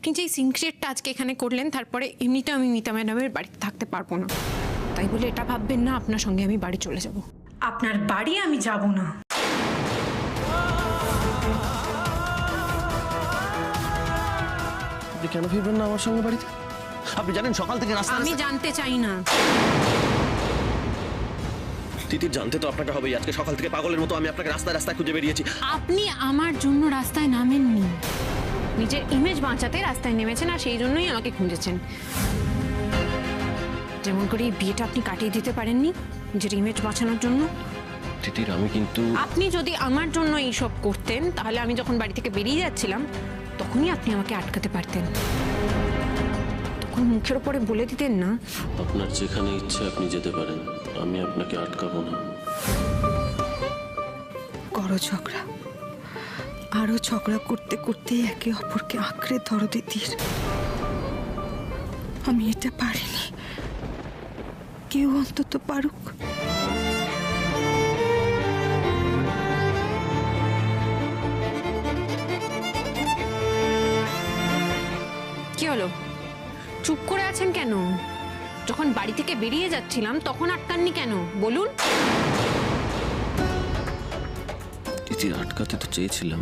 আপনি যেই সিক্রেটটা আজকে এখানে করলেন, তারপরে এমনিতে আমি মিতা ম্যাডামের বাড়িতে থাকতে পারবো না। তাই বলে এটা ভাববেন না আপনার সঙ্গে আমি বাড়ি চলে যাব। আপনার বাড়ি আমি যাব না। আপনি কেন ফিরবেন না আমার সঙ্গে বাড়িতে? আপনি জানেন সকাল থেকে রাস্তা আমি জানতে চাই না। তিতির, জানতে তো আপনাকে হবেই। আজকে সকাল থেকে পাগলের মতো আমি আপনাকে রাস্তায় রাস্তায় খুঁজে বেরিয়েছি। আপনি আমার জন্য রাস্তায় নামেননি, নিজের ইমেজ বাঁচাতে রাস্তায় নেমেছেন, আর সেই জন্যই আমাকে খুঁজেছেন। যেমন করে এই বিয়েটা আপনি কাটিয়ে দিতে পারেননি নিজের ইমেজ বাঁচানোর জন্য। তিতির, আমি কিন্তু... আপনি যদি আমার জন্য এইসব করতেন, তাহলে আমি যখন বাড়ি থেকে বেরিয়ে যাচ্ছিলাম তখনই আপনি আমাকে আটকাতে পারতেন। তখন মুখের ওপরে বলে দিতেন না, আপনার যেখানে ইচ্ছে আপনি যেতে পারেন, আমি আপনাকে আটকাবো না। করো ঝগড়া, আরো ঝগড়া করতে করতে একে অপরকে আঁকড়ে ধরো দিদির। আমি এটা পারিনি, কেউ অন্তত পারুক। কি হলো, চুপ করে আছেন কেন? যখন বাড়ি থেকে বেরিয়ে যাচ্ছিলাম তখন আটকাননি কেন বলুন? তিতির, আটকাতে তো চেয়েছিলাম,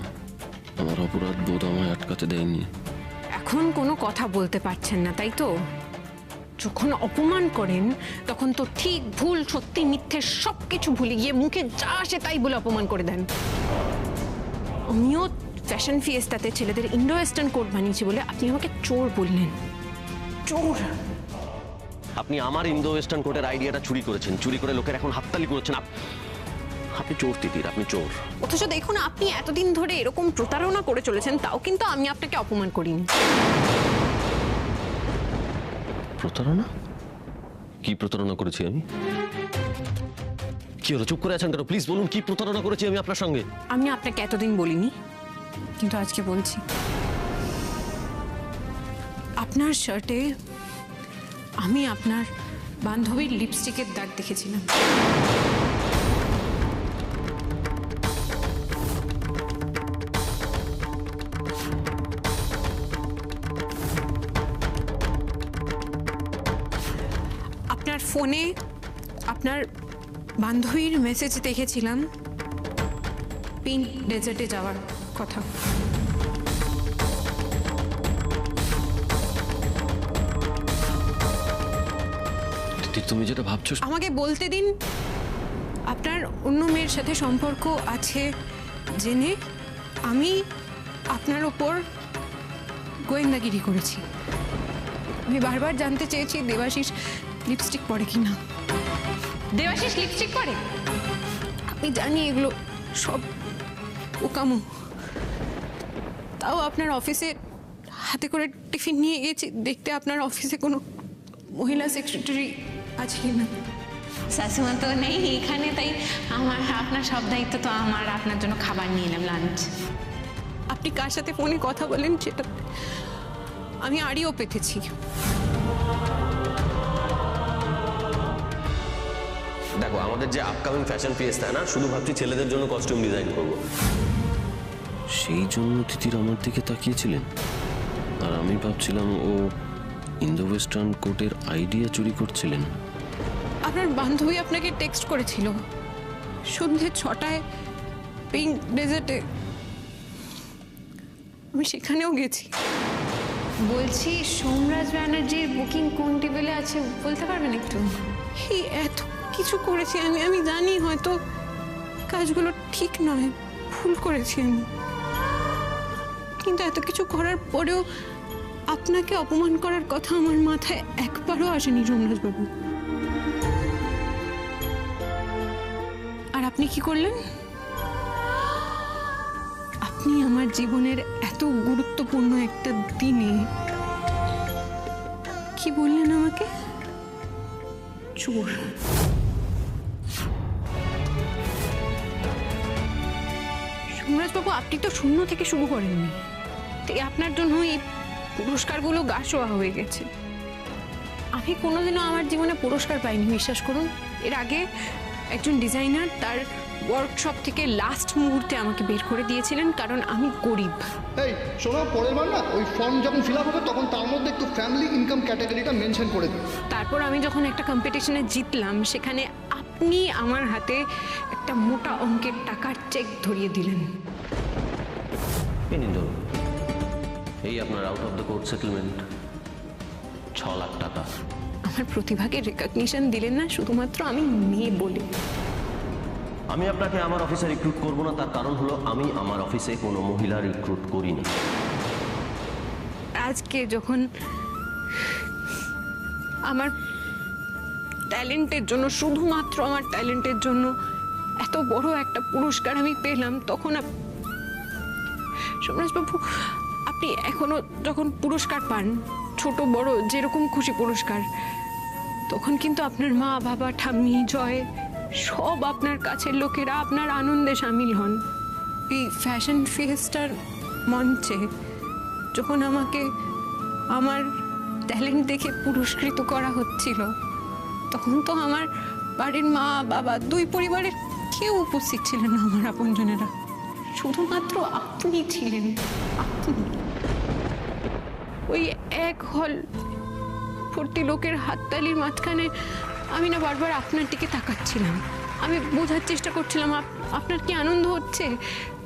আমার অপরাধ বোধ আমায় আটকাতে দেয়নি। এখন কোনো কথা বলতে পারছেন না, তাই তো? যখন অপমান করেন তখন তো ঠিক ভুল সত্যি মিথ্যে সবকিছু ভুলে গিয়ে মুখে যা আসে তাই বলে অপমান করে দেন। আমিও ফ্যাশন ফিয়েস্টাতে ছেলেদের ইন্ডো ওয়েস্টার্ন কোট বানিয়েছি বলে আপনি আমাকে চোর বললেন। চোর? আপনি আমার ইন্দো ওয়েস্টার্ন কোটের আইডিয়াটা চুরি করেছেন, চুরি করে লোকের এখন হাততালি করেছেন। আপনি চোর তিতির, আপনি চোর। অথচ দেখুন, আপনি এতদিন ধরে এরকম প্রতারণা করে চলেছেন, তাও কিন্তু আমি আপনাকে অপমান করিনি। প্রতারণা? কি প্রতারণা করেছি আমি? কি হলো, চুপ করে আছেন কেন? প্লিজ বলুন, কি প্রতারণা করেছি আমি আপনার সঙ্গে? আমি আপনাকে এতদিন বলিনি, কিন্তু আজকে বলছি। আপনার শার্টে আমি আপনার বান্ধবীর লিপস্টিকের দাগ দেখেছিলাম। আপনার ফোনে আপনার বান্ধবীর মেসেজ দেখেছিলাম পিঙ্ক ডেজার্টে যাওয়ার কথা। তিতির, তুমি যেটা ভাবছো... আমাকে বলতে দিন, আপনার অন্য মেয়ের সাথে সম্পর্ক আছে জেনে আমি আপনার ওপর গোয়েন্দাগিরি করেছি। আমি বারবার জানতে চেয়েছি দেবাশিস লিপস্টিক পরে কিনা। দেবাশিস লিপস্টিক পরে? আমি জানি এগুলো সব ওকামো, তাও আপনার অফিসে হাতে করে টিফিন নিয়ে গেছি দেখতে আপনার অফিসে কোনো মহিলা সেক্রেটারি আছে কিনা। শাশুমা তো নেই এখানে, তাই আপনার সব দায়িত্ব তো আমার। আপনার জন্য খাবার নিয়ে এলাম, লাঞ্চ। আপনি কার সাথে ফোনে কথা বলেন সেটা আমি আড়িও পেতেছি। দেখো, আমাদের যে আপকামিং ফ্যাশন ফিয়েস্টা না, শুধু ভাবছি ছেলেদের জন্য কস্টিউম ডিজাইন করব। সেই জন্য তিতির আমার দিকে তাকিয়েছিলেন, আর আমি ভাবছিলাম ও ইন্দো ওয়েস্টার্ন কোটের আইডিয়া চুরি করছিলেন। আপনার বান্ধবী আপনাকে টেক্সট করেছিল সন্ধ্যে 6টায় পিঙ্ক ডেজার্টে। আমি সেখানেও গেছি। বলছি, সোমরাজ ব্যানার্জির বুকিং কোন টেবিলে আছে বলতে পারবেন একটু? এই এত কিছু করেছি আমি জানি হয়তো কাজগুলো ঠিক নয়, ভুল করেছি আমি, কিন্তু এত কিছু করার পরেও আপনাকে অপমান করার কথা আমার মাথায় একবারও আসেনি সোমরাজবাবু। আর আপনি কি করলেন? আপনি আমার জীবনের এত গুরুত্বপূর্ণ একটা দিনে কি বললেন আমাকে? চোর। সোমরাজবাবু, আপনি তো শূন্য থেকে শুরু করেননি, তাই আপনার জন্য এই পুরস্কারগুলো গা শোয়া হয়ে গেছে। আমি কোনোদিনও আমার জীবনে পুরস্কার পাইনি, বিশ্বাস করুন। এর আগে একজন ডিজাইনার তার ওয়ার্কশপ থেকে লাস্ট মুহূর্তে আমাকে বের করে দিয়েছিলেন কারণ আমি গরিব। এই শোনো, পরের বার না ওই ফর্ম যখন ফিল আপ হবে তখন তার মধ্যে একটু ফ্যামিলি ইনকাম ক্যাটাগরিটা মেনশন করে দিও। তারপর আমি যখন একটা কম্পিটিশনে জিতলাম সেখানে আপনি আমার হাতে একটা মোটা অঙ্কের টাকার চেক ধরিয়ে দিলেন। এই নিন ধরুন, এই আপনার out of the court settlement, 6 lakh টাকা। আমার প্রতিভাকে রেকগনিশন দিলেন না শুধুমাত্র আমি মেয়ে বলে। আমি আপনাকে আমার অফিসে রিক্রুট করব না, তার কারণ হলো আমি আমার অফিসে কোনো মহিলা রিক্রুট করিনি। আজকে যখন আমার ট্যালেন্টের জন্য, শুধুমাত্র আমার ট্যালেন্টের জন্য এত বড় একটা পুরস্কার আমি পেলাম, তখন সোমরাজবাবু আপনি এখনো যখন পুরস্কার পান, ছোট বড় যেরকম খুশি পুরস্কার, তখন কিন্তু আপনার মা বাবা ঠাম্মি জয় সব আপনার কাছের লোকেরা আপনার আনন্দে সামিল হন। এই ফ্যাশন ফিয়েস্টার মঞ্চে যখন আমাকে আমার ট্যালেন্ট দেখে পুরস্কৃত করা হচ্ছিল, তখন তো আমার বাড়ির মা বাবা দুই পরিবারের কেউ উপস্থিত ছিলেন না, আমার আপনজনেরা। শুধুমাত্র আপনি ছিলেন, আপনি। ওই এক হল ভর্তি লোকের হাততালির মাঝখানে আমি না বারবার আপনার দিকে তাকাচ্ছিলাম। আমি বোঝার চেষ্টা করছিলাম আপনার কি আনন্দ হচ্ছে।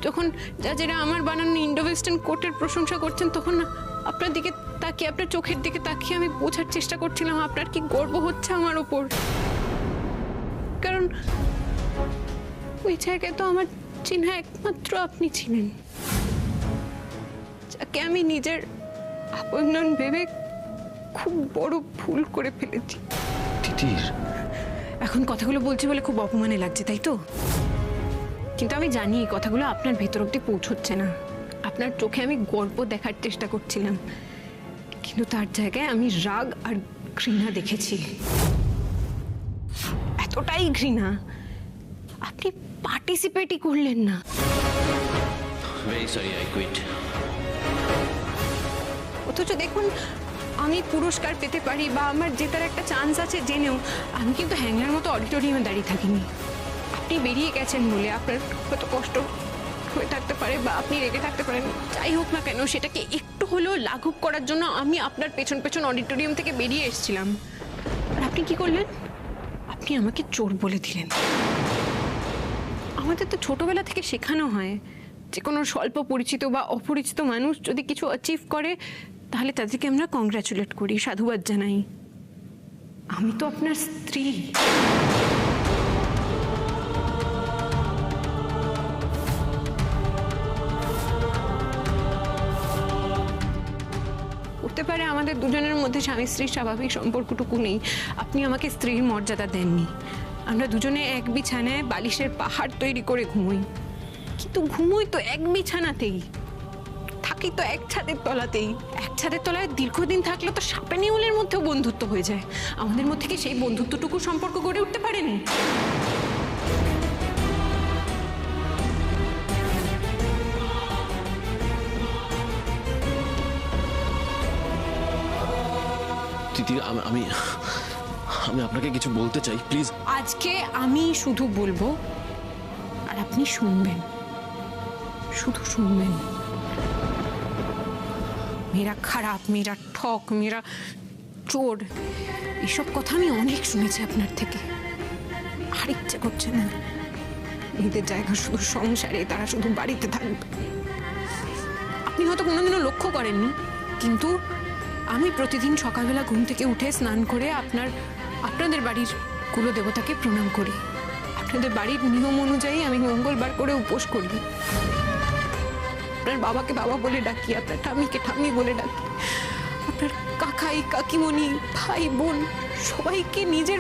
যখন যারা আমার বানানো ইন্ডো ওয়েস্টার্ন কোটের প্রশংসা করছেন, তখন না আপনার দিকে তাকিয়ে, আপনার চোখের দিকে তাকিয়ে আমি বোঝার চেষ্টা করছিলাম আপনার কি গর্ব হচ্ছে আমার ওপর। কারণ ওই জায়গায় তো আমার চিহ্ন একমাত্র আপনি ছিলেন, যাকে আমি নিজের আপনজন ভেবে খুব বড় ভুল করে ফেলেছি। তিতির, এখন কথাগুলো বলছি বলে খুব অপমানে লাগছে, তাই তো? কিন্তু আমি জানি এই কথাগুলো আপনার ভেতর অব্দি পৌঁছচ্ছে না। আপনার চোখে আমি গর্ব দেখার চেষ্টা করছিলাম, কিন্তু তার জায়গায় আমি রাগ আর ঘৃণা দেখেছি। এতটাই ঘৃণা আপনি পার্টিসিপেটই করলেন না। Very sorry, I quit. অথচ দেখুন, আমি পুরস্কার পেতে পারি বা আমার জেতার একটা চান্স আছে জেনেও আমি কিন্তু হ্যাংলার মতো অডিটোরিয়ামে দাঁড়িয়ে থাকিনি। আপনি বেরিয়ে গেছেন বলে আপনার হয়তো কষ্ট হয়ে থাকতে পারে বা আপনি রেগে থাকতে পারেন, যাই হোক না কেন, সেটাকে একটু হলেও লাঘব করার জন্য আমি আপনার পেছন পেছন অডিটোরিয়াম থেকে বেরিয়ে এসেছিলাম। আর আপনি কি করলেন? আপনি আমাকে চোর বলে দিলেন। আমাদের তো ছোটবেলা থেকে শেখানো হয় যে কোনো স্বল্প পরিচিত বা অপরিচিত মানুষ যদি কিছু অ্যাচিভ করে তাহলে তাদেরকে আমরা কংগ্রাচুলেট করি, সাধুবাদ জানাই। আমি তো আপনার স্ত্রী। হতে পারে আমাদের দুজনের মধ্যে স্বামী স্ত্রীর স্বাভাবিক সম্পর্কটুকু নেই, আপনি আমাকে স্ত্রীর মর্যাদা দেননি। আমরা দুজনে এক বিছানায় বালিশের পাহাড় তৈরি করে ঘুমোই, কিন্তু ঘুমোই তো এক বিছানাতেই, থাকি তো এক ছাদের তলাতেই। এক ছাদের তলায় দীর্ঘদিন থাকলে তো সাপে নেউলের মধ্যেও বন্ধুত্ব হয়ে যায়। আমাদের মধ্যে কি সেই বন্ধুত্বটুকু সম্পর্ক গড়ে উঠতে পারেনি? তিতির, আমি আমি আপনাকে কিছু বলতে চাই, প্লিজ। আজকে আমি শুধু বলবো আর আপনি শুনবেন, শুধু শুনবেন। মেয়েরা খারাপ, মেয়েরা ঠক, মেয়েরা চোর, এসব কথা আমি অনেক শুনেছি আপনার থেকে। আর ইচ্ছে করছে না মেয়েদের জায়গা শুধু সংসারে, তারা শুধু বাড়িতে থাকবে। আপনি হয়তো কোনোদিনও লক্ষ্য করেননি, কিন্তু আমি প্রতিদিন সকালবেলা ঘুম থেকে উঠে স্নান করে আপনাদের বাড়ির কুলদেবতাকে প্রণাম করি। আপনাদের বাড়ির নিয়ম অনুযায়ী আমি মঙ্গলবার করে উপোস করি। আপনার বাবাকে বাবা বলে ডাকি, আপনার ঠাম্মিকে ঠাম্মি বলে ডাকি, আপনার কাকাই কাকিমণি ভাই বোন সবাইকে নিজের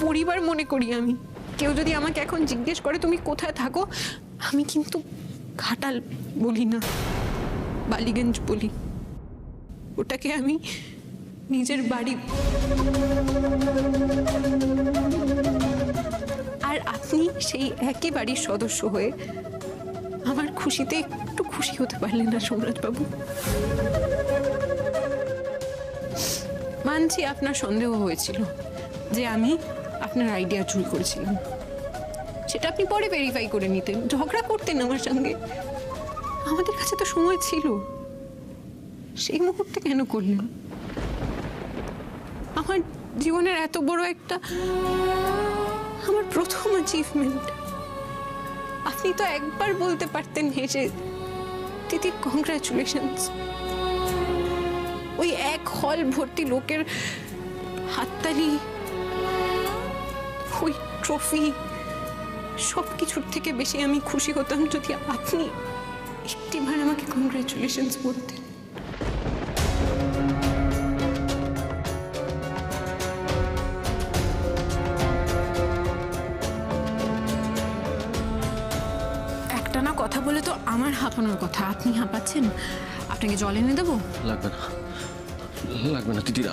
পরিবার মনে করি আমি। কেউ যদি আমাকে এখন জিজ্ঞেস করে তুমি কোথায় থাকো, আমি কিন্তু ঘাটাল বলি না, বালিগঞ্জ বলি। ওটাকে আমি নিজের বাড়ি। আর আপনি সেই একই বাড়ির সদস্য হয়ে আমার খুশিতে একটু খুশি হতে পারলেন না সোমরাজবাবু। মানছি আপনার সন্দেহ হয়েছিল যে আমি আপনার আইডিয়া চুরি করেছিলাম, সেটা আপনি পরে ভেরিফাই করে নিতেন, ঝগড়া করতেন আমার সঙ্গে। আমাদের কাছে তো সময় ছিল, সেই মুহূর্তে কেন করলেন? আমার জীবনের এত বড় একটা, আমার প্রথম অ্যাচিভমেন্ট, আপনি তো একবার বলতে পারতেন হেসে, দিদি কংগ্রাচুলেশনস। ওই এক হল ভর্তি লোকের হাততালি, ওই ট্রফি, সব কিছুর থেকে বেশি আমি খুশি হতাম যদি আপনি একটিবার আমাকে কংগ্রাচুলেশনস বলতেন। একটা না কথা বলে তো আমার হাঁপানোর কথা, আপনি হাঁপাচ্ছেন। আপনাকে জল এনে দেবো? লাগবে না, লাগবে না দিদিরা।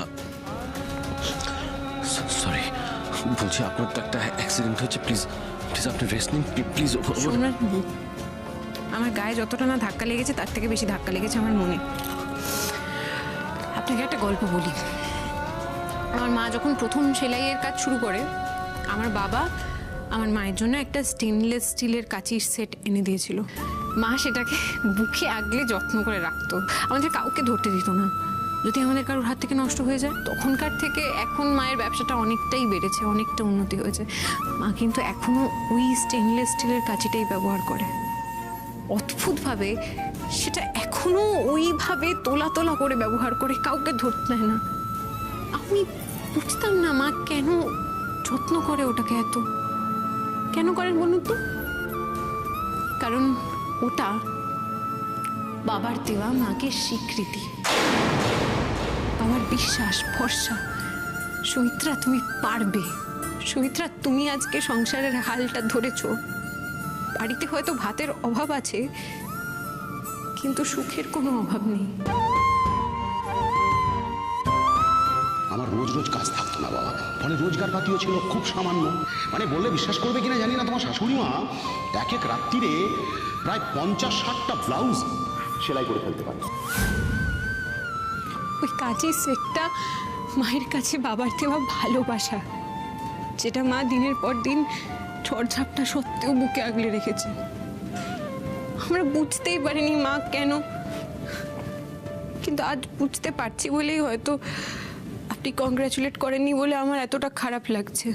সরি, বলছি আপনার তো একটা অ্যাক্সিডেন্ট হয়েছে, প্লিজ প্লিজ আপনি রেস্ট নিন প্লিজ। আমার গায়ে যতটা না ধাক্কা লেগেছে তার থেকে বেশি ধাক্কা লেগেছে আমার মনে। আপনাকে একটা গল্প বলি। আমার মা যখন প্রথম সেলাইয়ের কাজ শুরু করে, আমার বাবা আমার মায়ের জন্য একটা স্টেনলেস স্টিলের কাঁচির সেট এনে দিয়েছিল। মা সেটাকে বুকে আগলে যত্ন করে রাখতো, আমাদের কাউকে ধরতে দিত না যদি আমাদের কারোর হাত থেকে নষ্ট হয়ে যায়। তখনকার থেকে এখন মায়ের ব্যবসাটা অনেকটাই বেড়েছে, অনেকটা উন্নতি হয়েছে। মা কিন্তু এখনো ওই স্টেনলেস স্টিলের কাঁচিটাই ব্যবহার করে। অদ্ভুতভাবে সেটা এখনো ওইভাবে তোলা তোলা করে ব্যবহার করে, কাউকে ধরতে দেয় না। আমি বুঝতাম না মা কেন যত্ন করে ওটাকে এত। কেন করেন বলুন তো? কারণ ওটা বাবার দেওয়া মাকে স্বীকৃতি, বাবার বিশ্বাস, ভরসা। সুমিত্রা তুমি পারবে, সুমিত্রা তুমি আজকে সংসারের হালটা ধরেছো। বাড়িতে হয়তো ভাতের অভাব আছে, কিন্তু সুখের কোনো অভাব নেই। আমার রোজ রোজ কাজ থাকতো না বাবা, ফলে রোজগার পাতিও ছিল খুব সামান্য। মানে বললে বিশ্বাস করবে কিনা জানি না, তোমার শাশুড়ি মা এক এক রাত্রিরে প্রায় 50-60টা ব্লাউজ সেলাই করে ফেলতে পারে। ওই কাজের সেটটা মায়ের কাছে বাবার দেওয়া ভালোবাসা, যেটা মা দিনের পর দিন ঝড়ঝাপটা সত্ত্বেও বুকে আগলে রেখেছে। আমরা বুঝতেই পারিনি মা কেন, কিন্তু আজ বুঝতে পারছি বলেই হয়তো আপনি কংগ্রাচুলেট করেননি বলে আমার এতটা খারাপ লাগছে।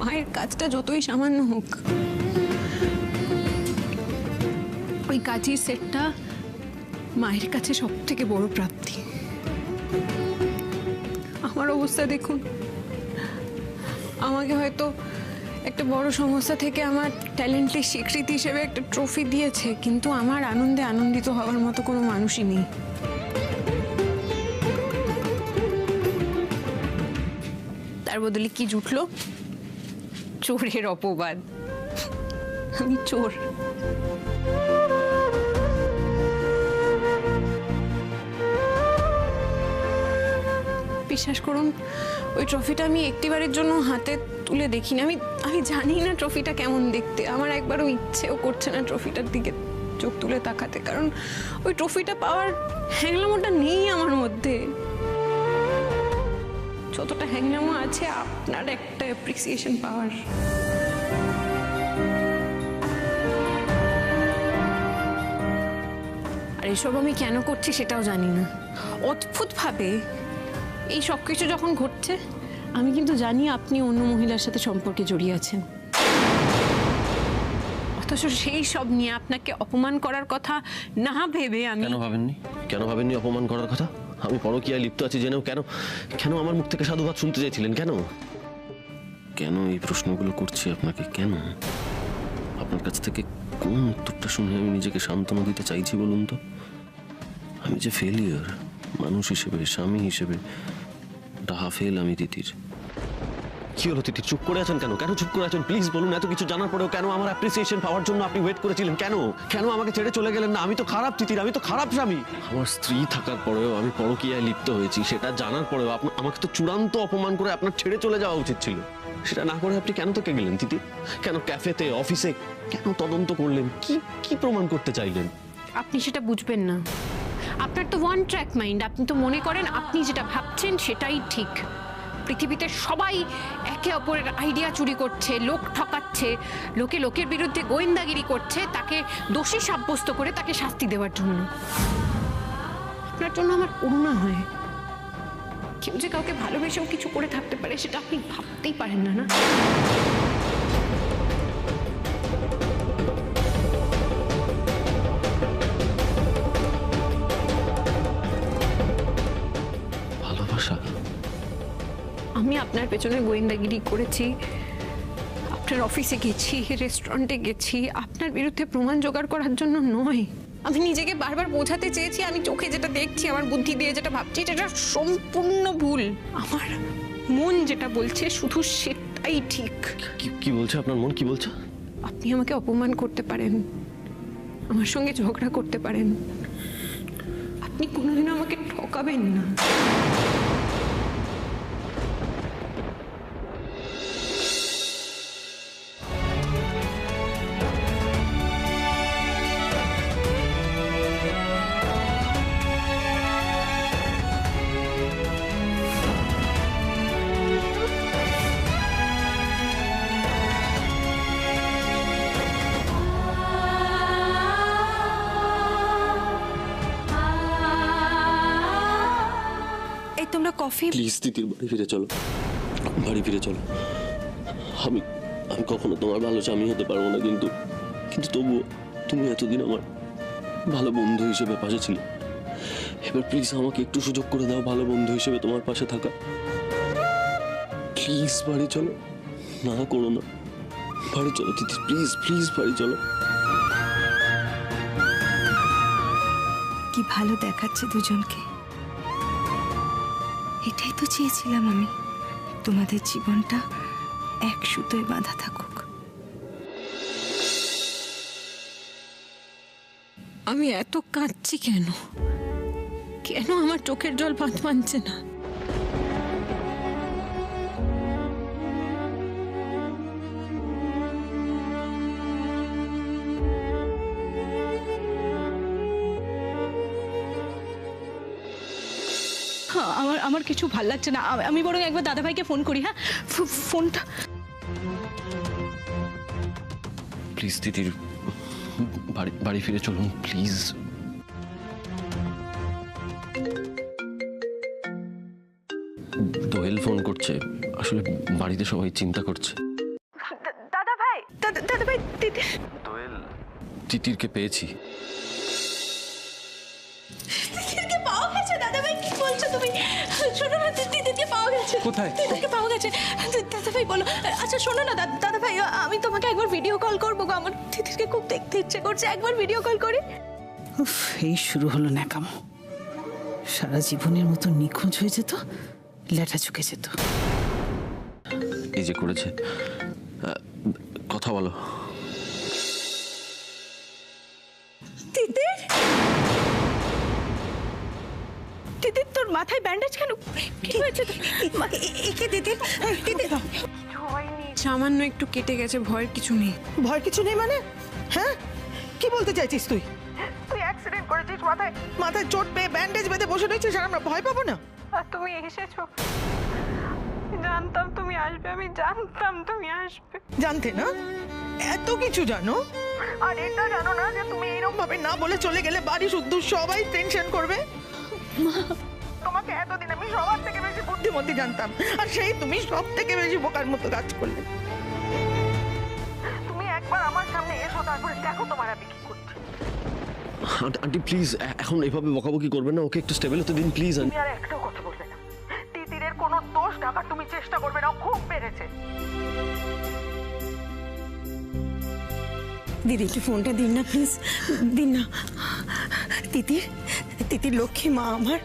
মায়ের কাজটা যতই সামান্য হোক, ওই কাজের সেটটা মায়ের কাছে সব থেকে বড় প্রাপ্তি। আমার অবস্থা দেখুন, আমাকে হয়তো একটা বড় সমস্যা থেকে আমার ট্যালেন্টের স্বীকৃতি হিসেবে একটা ট্রফি দিয়েছে, কিন্তু আমার আনন্দে আনন্দিত হওয়ার মতো কোনো মানুষই নেই। তার বদলে কি জুটলো? চোরের অপবাদ। আমি চোর। বিশ্বাস করুন, ওই ট্রফিটা আমি একটিবারের জন্য হাতে তুলে দেখিনি। আমি জানি না ট্রফিটা কেমন দেখতে। আমার একবারও ইচ্ছেও করছে না ট্রফিটার দিকে চোখ তুলে তাকাতে, কারণ ওই ট্রফিটা পাওয়ার হ্যাংলামোটা নেই আমার মধ্যে। যতটা হ্যাংলামো আছে আপনার একটা অ্যাপ্রিসিয়েশন পাওয়ার। আর এসব আমি কেন করছি সেটাও জানি না। অদ্ভুতভাবে এই সব কিছু যখন ঘটছে, আমি কিন্তু জানি আপনি অন্য মহিলার সাথে সম্পর্কে জড়িয়ে আছেন, অথচ সেই সব নিয়ে আপনাকে অপমান করার কথা না ভেবে আমি। কেন ভাবেননি অপমান করার কথা? আমি পরকীয়ায় লিপ্ত আছি জেনেও কেন কেন আমার মুখ থেকে সাধুবাদ শুনতে চাইছিলেন? কেন কেন এই প্রশ্নগুলো করছি আপনাকে? কেন আপনার কাছ থেকে কোন উত্তরটা শুনে আমি নিজেকে সান্ত্বনা দিতে চাইছি বলুন তো? আমি যে ফেলিয়ার মানুষ হিসেবে, স্বামী হিসেবে, ডাহা ফেল আমি তিতির। কি হলো তিতির? চুপ করে আছেন কেন? কেন চুপ করে আছেন? প্লিজ বলুন। এত কিছু জানার পরেও কেন আমার অ্যাপ্রিসিয়েশন পাওয়ার জন্য আপনি ওয়েট করেছিলেন? কেন কেন আমাকে ছেড়ে চলে গেলেন না? আমি তো খারাপ তিতির, আমি তো খারাপ স্বামী। আমার স্ত্রী থাকার পরেও আমি পরকীয়ায় লিপ্ত হয়েছি, সেটা জানার পরেও আমাকে তো চূড়ান্ত অপমান করে আপনার ছেড়ে চলে যাওয়া উচিত ছিল। সেটা না করে আপনি কেন থেকে গেলেন তিতির? কেন ক্যাফেতে, অফিসে কেন তদন্ত করলেন? কি কি প্রমাণ করতে চাইলেন? আপনি সেটা বুঝবেন না। আপনার তো ওয়ান ট্র্যাক মাইন্ড। আপনি তো মনে করেন আপনি যেটা ভাবছেন সেটাই ঠিক। পৃথিবীতে সবাই একে অপরের আইডিয়া চুরি করছে, লোক ঠকাচ্ছে, লোকের বিরুদ্ধে গোয়েন্দাগিরি করছে তাকে দোষী সাব্যস্ত করে তাকে শাস্তি দেওয়ার জন্য। আপনার জন্য আমার করুণা হয়। কেউ যে কাউকে ভালোবেসেও কিছু করে থাকতে পারে সেটা আপনি ভাবতেই পারেন না, না? ভালোবাসা? আমি আপনার পেছনে গোয়েন্দাগিরি করেছি, আপনার অফিসে গেছি, রেস্টুরেন্টে গেছি, আপনার বিরুদ্ধে প্রমাণ জোগাড় করার জন্য নয়। আমি নিজেকে বারবার বোঝাতে চেয়েছি আমি চোখে যেটা দেখছি, আমার বুদ্ধি দিয়ে যেটা ভাবছি সেটা সম্পূর্ণ ভুল। আমার মন যেটা বলছে শুধু সেটাই ঠিক। কি বলছে আপনার মন? কি বলছে? আপনি আমাকে অপমান করতে পারেন, আমার সঙ্গে ঝগড়া করতে পারেন, আপনি কোনোদিনও আমাকে ঠকাবেন না। এই তোমরা কফি। প্লিজ তিতির, বাড়ি ফিরে চলো, বাড়ি ফিরে চলো। আমি কখনো তোমার ভালো স্বামী হতে পারবো না, কিন্তু তবুও তুমি এতদিন আমার ভালো বন্ধু হিসেবে পাশে ছিলে। এবার প্লিজ আমাকে একটু সুযোগ করে দাও ভালো বন্ধু হিসেবে তোমার পাশে থাকা। প্লিজ বাড়ি চলো, না করো না, বাড়ি চলো তিতির, প্লিজ প্লিজ বাড়ি চলো। কি ভালো দেখাচ্ছে দুজনকে। এটাই তো চেয়েছিলাম আমি, তোমাদের জীবনটা এক সুতোয় বাঁধা থাকুক। আমি এত কাঁদছি কেন? কেন আমার চোখের জল বাঁধ মানছে না? আমার কিছু ভাল লাগছে না। আমি বরং একবার দাদাভাইকে ফোন করি। হ্যাঁ, ফোনটা প্লিজ তিতির, বাড়ি ফিরে চলুন প্লিজ। দোয়েল ফোন করছে, আসলে বাড়িতে সবাই চিন্তা করছে। দাদাভাই, দাদাভাই, দোয়েল, তিতিরকে পেয়েছি। দিদিকে পাওয়া গেছে। দাদাভাই কি বলছো তুমি? শোনো না, দিদিকে পাওয়া গেছে। কোথায়? দিদিকে পাওয়া গেছে। দাদাভাই বলো। আচ্ছা শোনো না দাদাভাই, আমি তোমাকে একবার ভিডিও কল করবো গো। আমার দিদিকে খুব দেখতে ইচ্ছে করছে, একবার ভিডিও কল করি। উফ, এই শুরু হলো ন্যাকামো। সারা জীবনের মতো নিখোঁজ হয়ে যেত, লেটা চুকে যেত। এই যে করেছে, কথা বলো। তিতির, তিতির তোর মাথায় ব্যান্ডেজ কেন? কি হয়েছে? একে দিদির সামান্য একটু কেটে গেছে, ভয়ের কিছু নেই। ভয় কিছু নেই মানে? হ্যাঁ, কি বলতে চাইছিস তুই? তুই অ্যাক্সিডেন্ট করেছিস, মাথায় চোট পেয়ে ব্যান্ডেজ বেঁধে বসে রয়েছিস আর আমরা ভয় পাবো না? আর তুমি এসেছো। জানতাম তুমি আসবে, আমি জানতাম তুমি আসবে। জানতে না? এত কিছু জানো? আর এটা জানো না যে তুমি এরকম ভাবে না বলে চলে গেলে বাড়ি শুদ্ধ সবাই টেনশন করবে। তোমাকে এতদিন আমি সবার থেকে বেশি বুদ্ধিমতী জানতাম, আর সেই তুমি সব থেকে বেশি বোকার মতো কাজ করলে। তুমি একবার আমার সামনে এসো, তারপরে দেখো তোমার আমি কি করছি। আন্টি প্লিজ, এখন এভাবে বকাবকি করবেন না, ওকে একটু স্টেবল হতে দিন প্লিজ। তুমি আর একটাও কথা বলবে না। তিতিরের কোনো দোষ ঢাকার তুমি চেষ্টা করবে না, খুব পেরেছে। দিদি একটু ফোনটা দিন না প্লিজ, দিন না। তিতির লক্ষ্মী মা আমার,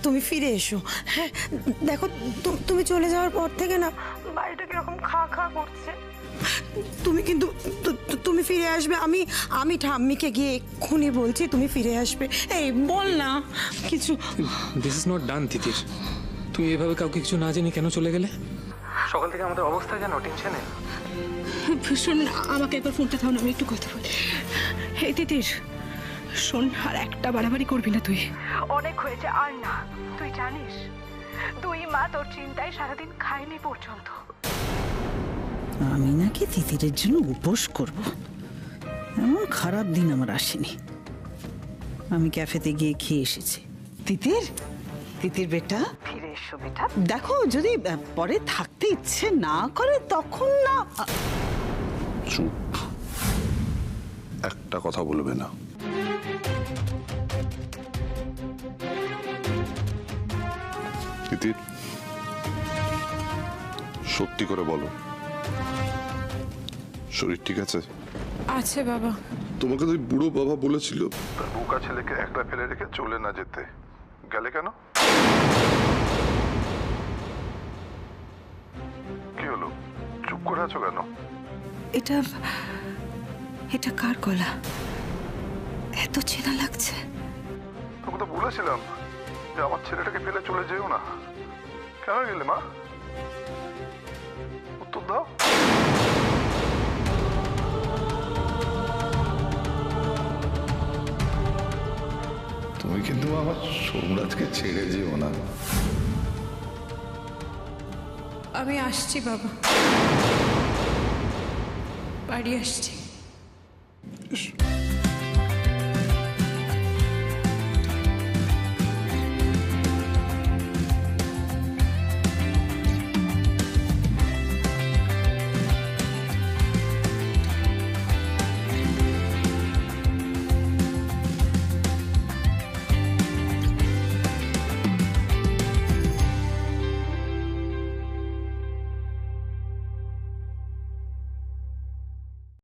তুমি ফিরে এসো। হ্যাঁ দেখো, তুমি চলে যাওয়ার পর থেকে না বাড়িটা কিরকম খা খা করছে। তুমি কিন্তু তুমি ফিরে আসবে। আমি ঠাম্মিকে গিয়ে এক্ষুনি বলছি তুমি ফিরে আসবে। এই বল না কিছু। দিস ইজ নট ডান তিতির। তুমি এভাবে কাউকে কিছু না জেনে কেন চলে গেলে? সকাল থেকে আমাদের অবস্থা জানো, টেনশনে। শোন, আমাকে একবার ফোনটা দাও না, আমি একটু কথা বলি। এই তিতির শোন, আর একটা বাড়াবাড়ি করবি না তুই। অনেক হয়েছে, আর না। তুই জানিস দুই মা তোর চিন্তায় সারাদিন খায়নি পর্যন্ত। আমি নাকি তিতিরের জন্য উপোস করব, এমন খারাপ দিন আমার আসেনি। আমি ক্যাফেতে গিয়ে খেয়ে এসেছি। তিতির, তিতির বেটা ফিরে এসো বেটা। দেখো যদি পরে থাকতে ইচ্ছে না করে তখন না। চুপ, একটা কথা বলবে না। তিতির, সত্যি করে বলো, শরীর ঠিক আছে? আছে বাবা। তোমাকে তো বুড়ো বাবা বলেছিল তার বোকা ছেলেকে একলা ফেলে রেখে চলে না যেতে, গেলে কেন? কি হলো, চুপ করে আছো কেন? এটা এটা কার গলা? এত চেনা লাগছে। তোকে তো বলেছিলাম যে আমার ছেলেটাকে ফেলে চলে যেও না। কেন গেলে মা? উত্তর দাও। তুমি কিন্তু আমার সোমরাজকে ছেড়ে যেও না। আমি আসছি বাবা, বাড়ি আসছি।